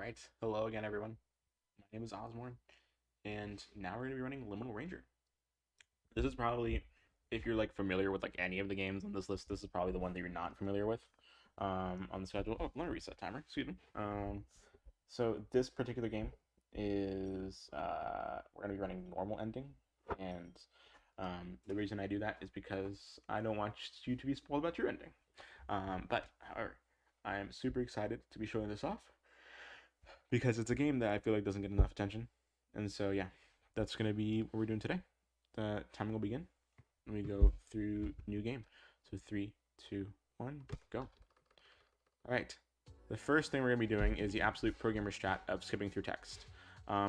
Alright, hello again everyone. My name is ozmourn, and now we're going to be running Liminal Ranger. This is probably, if you're like familiar with like any of the games on this list, this is probably the one that you're not familiar with on the schedule. Oh, let me reset timer, excuse me. So this particular game is, we're going to be running normal ending, and the reason I do that is because I don't want you to be spoiled about your ending. But, however, I am super excited to be showing this off because it's a game that I feel like doesn't get enough attention. And so, yeah, that's going to be what we're doing today. The timing will begin. Let me go through new game. So 3, 2, 1, go. All right. The first thing we're going to be doing is the absolute programmer strat of skipping through text.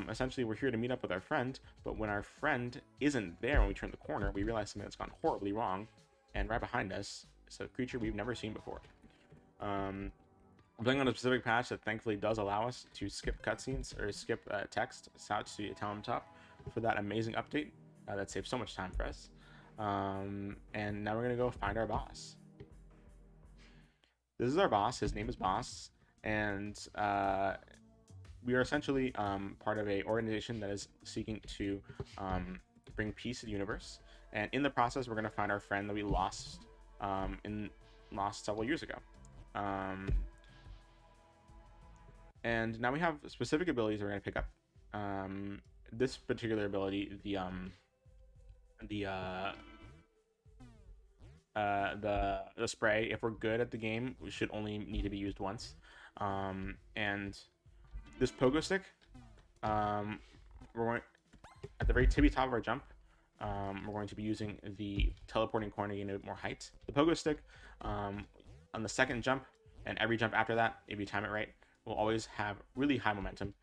Essentially, we're here to meet up with our friend, but when our friend isn't there when we turn the corner, we realize something that's gone horribly wrong, and right behind us is a creature we've never seen before. I'm playing on a specific patch that thankfully does allow us to skip cutscenes or skip text. Shout out to Talon Top for that amazing update that saves so much time for us. And now we're going to go find our boss. This is our boss. His name is Boss. And we are essentially part of an organization that is seeking to bring peace to the universe. And in the process, we're going to find our friend that we lost several years ago. And now we have specific abilities we're going to pick up. This particular ability, the spray, if we're good at the game, we should only need to be used once. And this pogo stick, we're going at the very tippy top of our jump. We're going to be using the teleporting coin to gain a bit more height. The pogo stick, on the second jump and every jump after that, if you time it right, will always have really high momentum,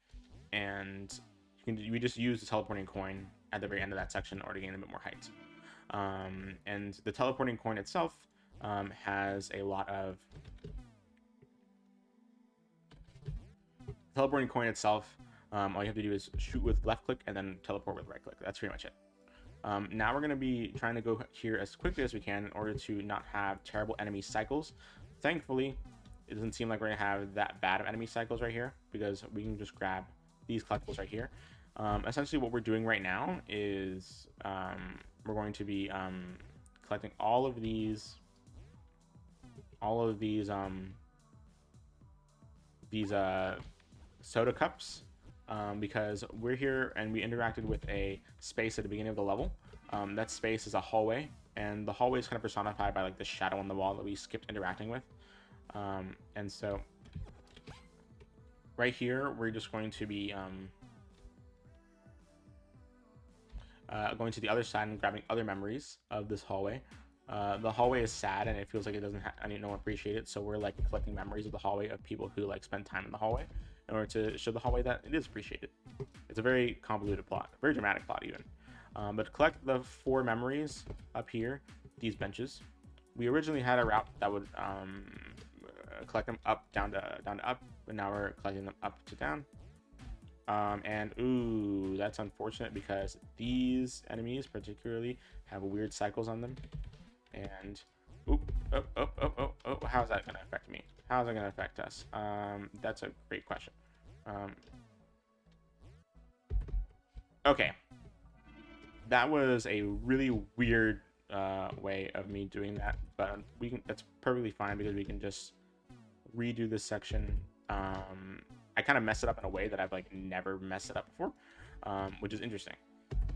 and we just use the teleporting coin at the very end of that section in order to gain a bit more height. And the teleporting coin itself has a lot of all you have to do is shoot with left click and then teleport with right click. That's pretty much it. Now we're going to be trying to go here as quickly as we can in order to not have terrible enemy cycles. Thankfully, it doesn't seem like we're going to have that bad of enemy cycles right here, because we can just grab these collectibles right here. Essentially, what we're doing right now is we're going to be collecting all of these soda cups, because we're here and we interacted with a space at the beginning of the level. That space is a hallway, and the hallway is kind of personified by like the shadow on the wall that we skipped interacting with. And so right here, we're just going to be going to the other side and grabbing other memories of this hallway. The hallway is sad and it feels like it doesn't no one appreciate it, so we're like collecting memories of the hallway of people who like spend time in the hallway in order to show the hallway that it is appreciated. It's a very convoluted plot, very dramatic plot even. But collect the 4 memories up here, these benches. We originally had a route that would collect them up, down to up, but now we're collecting them up to down. And ooh, that's unfortunate because these enemies particularly have weird cycles on them. And how is that going to affect me? How is that going to affect us? That's a great question. Okay, that was a really weird way of me doing that, but that's perfectly fine because we can just redo this section. I kind of messed it up in a way that I've like never messed it up before, which is interesting.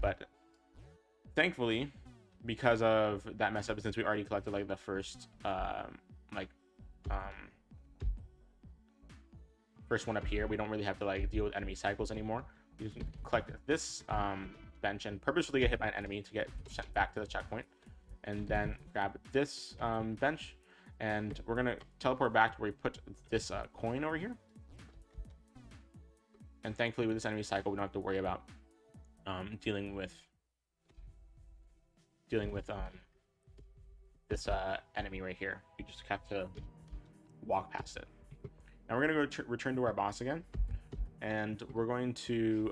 But thankfully, because of that mess up, since we already collected like the first first one up here, we don't really have to like deal with enemy cycles anymore. We just collect this bench and purposefully get hit by an enemy to get sent back to the checkpoint, and then grab this bench, and we're gonna teleport back to where we put this coin over here. And thankfully, with this enemy cycle, we don't have to worry about dealing with this enemy right here. We just have to walk past it. Now we're gonna go return to our boss again, and we're going to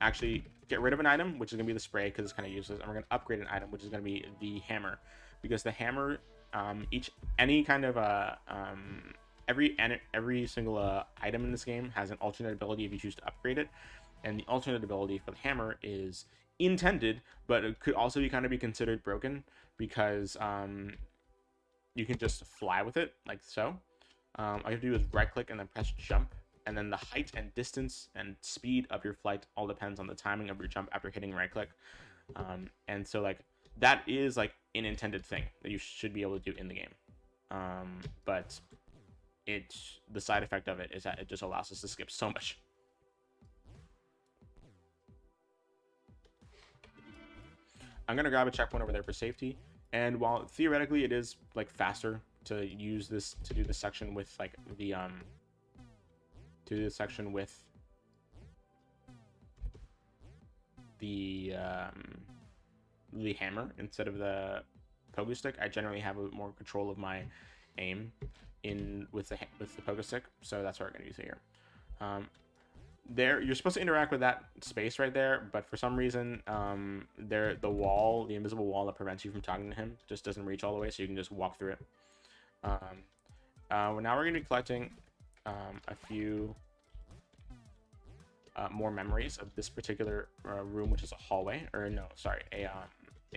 actually get rid of an item, which is gonna be the spray because it's kind of useless, and we're gonna upgrade an item, which is gonna be the hammer, because the hammer, any kind of every single item in this game has an alternate ability if you choose to upgrade it, and the alternate ability for the hammer is intended, but it could also be considered broken because you can just fly with it like so. All you have to do is right click and then press jump, and then the height and distance and speed of your flight all depends on the timing of your jump after hitting right click. And so like that is like an intended thing that you should be able to do in the game. But the side effect of it is that it just allows us to skip so much. I'm gonna grab a checkpoint over there for safety, and while theoretically it is like faster to use this to do this section with like the to do this section with the hammer instead of the pogo stick, I generally have a bit more control of my aim with the pogo stick, so that's what we're gonna use here. There, you're supposed to interact with that space right there, but for some reason, the invisible wall that prevents you from talking to him just doesn't reach all the way, so you can just walk through it. Now we're going to be collecting a few more memories of this particular room, which is a hallway, or no, sorry, a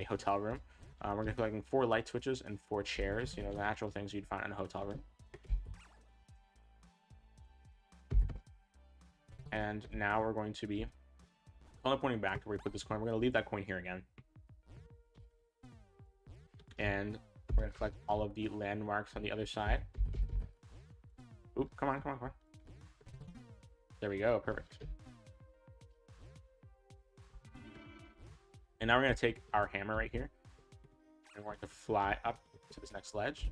hotel room. We're going to be collecting 4 light switches and 4 chairs, the natural things you'd find in a hotel room. And now we're going to be pointing back to where we put this coin. We're going to leave that coin here again. And we're going to collect all of the landmarks on the other side. Oop, come on. There we go, perfect. And now we're going to take our hammer right here, and we're going to fly up to this next ledge.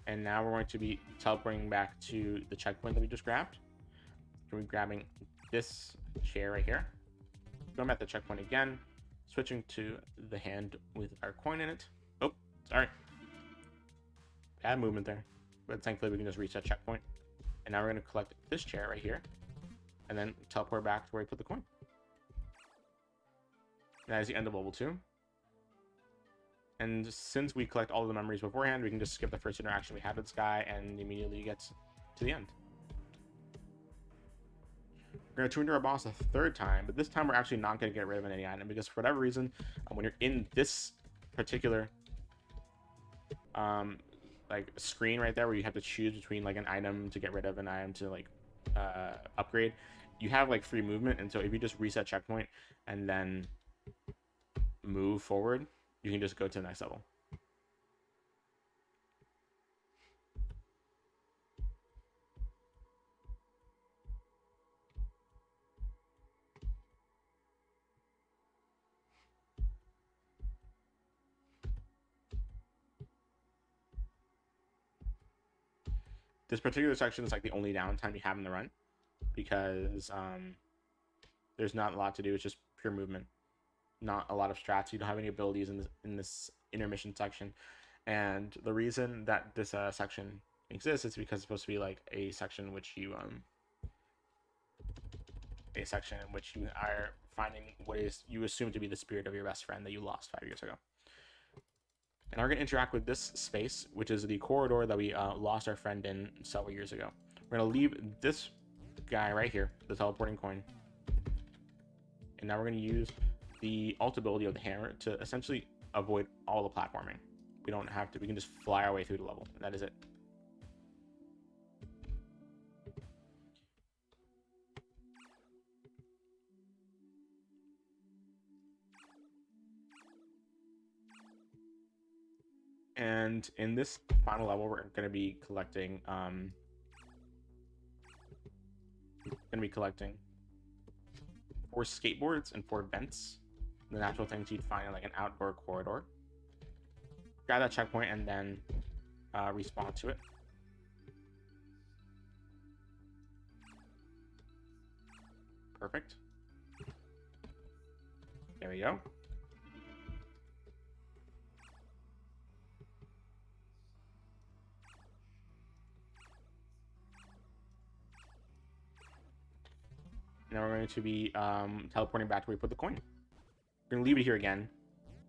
And now we're going to be teleporting back to the checkpoint that we just grabbed. We're grabbing this chair right here. Going back to the checkpoint again, switching to the hand with our coin in it. Oh, sorry. Bad movement there. But thankfully we can just reach that checkpoint. And now we're going to collect this chair right here, and then teleport back to where we put the coin. And that is the end of level 2. And since we collect all of the memories beforehand, we can just skip the first interaction we had with this guy and immediately get to the end. We're going to tune to our boss a 3rd time, but this time we're actually not going to get rid of any item, because for whatever reason, when you're in this particular like screen right there where you have to choose between like an item to get rid of, an item to like upgrade, you have like free movement, and so if you just reset checkpoint and then move forward, you can just go to the next level. This particular section is like the only downtime you have in the run, because there's not a lot to do. It's just pure movement, not a lot of strats. You don't have any abilities in this intermission section, and the reason that this section exists is because it's supposed to be like a section in which you are finding what is you assume to be the spirit of your best friend that you lost 5 years ago. And we're going to interact with this space, which is the corridor that we lost our friend in several years ago. We're going to leave this guy right here, the teleporting coin. And now we're going to use the alt ability of the hammer to essentially avoid all the platforming. We don't have to, we can just fly our way through the level, and that is it. And in this final level, we're going to be collecting 4 skateboards and 4 vents, the natural things you'd find in like an outdoor corridor. Grab that checkpoint and then respawn to it. Perfect. There we go. Now we're going to be teleporting back to where we put the coin. We're going to leave it here again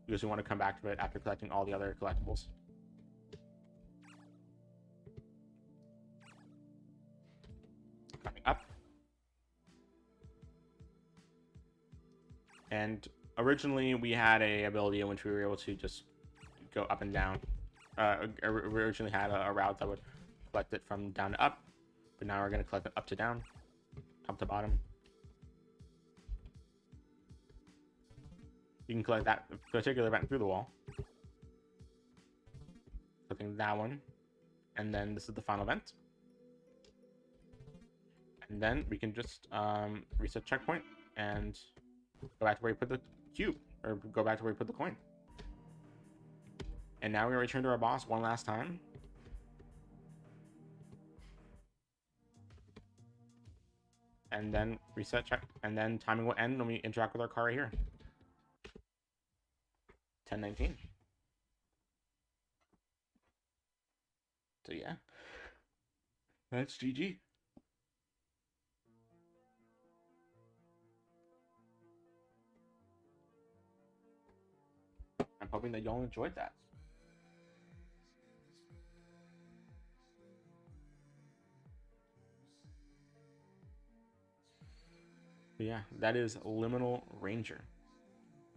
because we want to come back to it after collecting all the other collectibles. Coming up. And originally we had a ability in which we were able to just go up and down. We originally had a route that would collect it from down to up, but now we're going to collect it up to down, top to bottom. You can collect that particular event through the wall. Clicking that one, and then this is the final event. And then we can just reset checkpoint and go back to where you put the cube, or go back to where you put the coin. And now we're going to return to our boss one last time. And then reset check, and then timing will end when we interact with our car right here. 10:19. So yeah, that's GG. I'm hoping that y'all enjoyed that. But yeah, that is Liminal Ranger.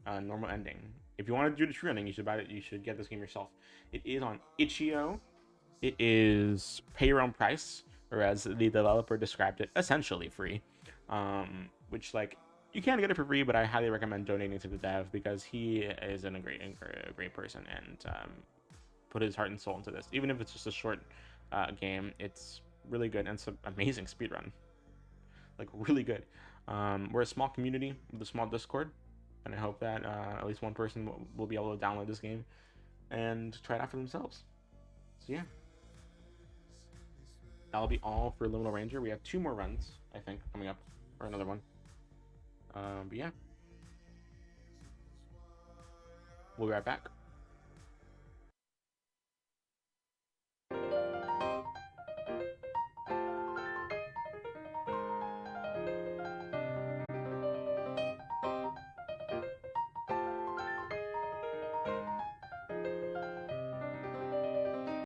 Normal ending. If you want to do the true ending, you should buy it. You should get this game yourself. It is on itch.io. It is pay your own price, or as the developer described it, essentially free. Which, like, you can get it for free, but I highly recommend donating to the dev because he is a great person and put his heart and soul into this. Even if it's just a short game, it's really good and it's an amazing speedrun. Like, really good. We're a small community with a small Discord, and I hope that at least one person will be able to download this game and try it out for themselves. So yeah, that'll be all for Liminal Ranger. We have 2 more runs, I think, coming up, or another one. But yeah, we'll be right back.